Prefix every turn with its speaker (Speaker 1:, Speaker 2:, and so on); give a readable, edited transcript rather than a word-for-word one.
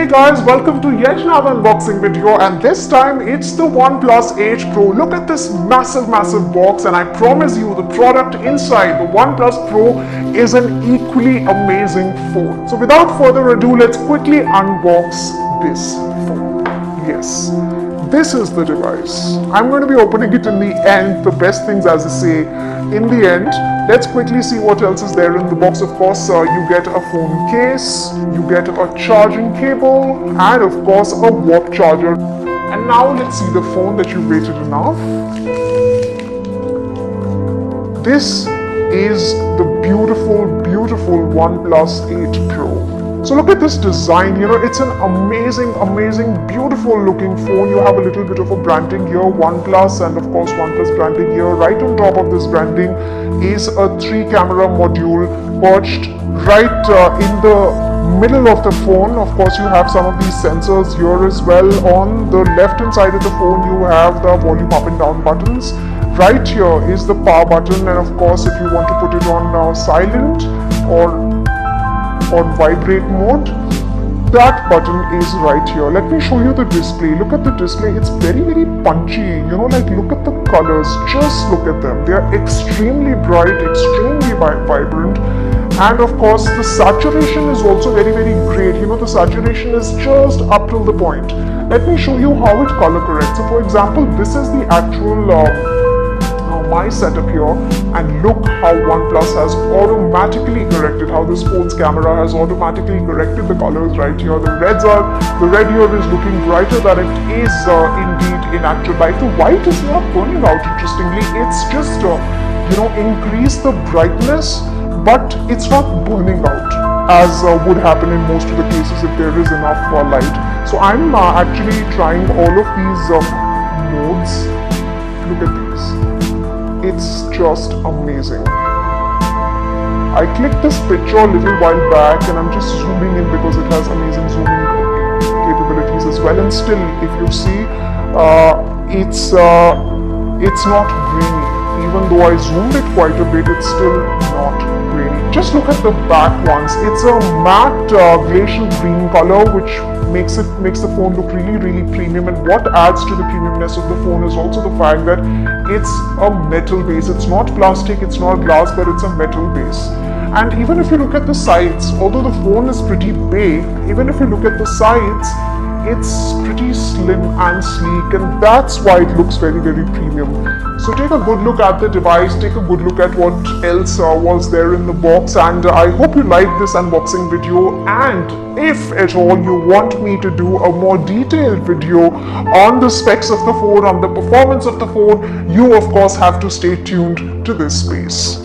Speaker 1: Hey guys, welcome to yet another unboxing video, and this time it's the OnePlus 8 Pro. Look at this massive box, and I promise you the product inside the OnePlus Pro is an equally amazing phone. So without further ado, let's quickly unbox this phone. Yes, this is the device. I'm going to be opening it in the end, the best things as I say in the end. Let's quickly see what else is there in the box. Of course, you get a phone case, you get a charging cable, and of course a warp charger. And now let's see the phone that you waited enough. This is the beautiful OnePlus 8 Pro. So look at this design, it's an amazing, beautiful looking phone. You have a little bit of a branding here, OnePlus, and of course OnePlus branding here. Right on top of this branding is a 3-camera module perched right in the middle of the phone. Of course, you have some of these sensors here as well. On the left hand side of the phone, you have the volume up and down buttons. Right here is the power button, and of course, if you want to put it on silent or on vibrate mode, that button is right here. Let me show you the display. Look at the display. It's very punchy. Look at the colors. Just look at them. They are extremely bright, extremely vibrant. And of course, the saturation is also very great. The saturation is just up till the point. Let me show you how it color corrects. So for example, this is the actual my setup here, and look how OnePlus has automatically corrected, how this phone's camera has automatically corrected the colors right here. The red here is looking brighter than it is indeed in actual life. The white is not burning out, interestingly. It's just increase the brightness, but it's not burning out as would happen in most of the cases if there is enough light. So I'm actually trying all of these modes. Look at these. It's just amazing. I clicked this picture a little while back, and I'm just zooming in because it has amazing zooming capabilities as well. And still, if you see, it's not grainy. Even though I zoomed it quite a bit, it's still not grainy. Just look at the back ones. It's a matte glacial green color, which makes the phone look really premium. And what adds to the premiumness of the phone is also the fact that it's a metal base. It's not plastic, it's not glass, but it's a metal base. And even if you look at the sides, although the phone is pretty big, even if you look at the sides, it's pretty slim and sleek, and that's why it looks very premium. So take a good look at the device, take a good look at what else was there in the box, and I hope you liked this unboxing video. And if at all you want me to do a more detailed video on the specs of the phone, on the performance of the phone, you of course have to stay tuned to this space.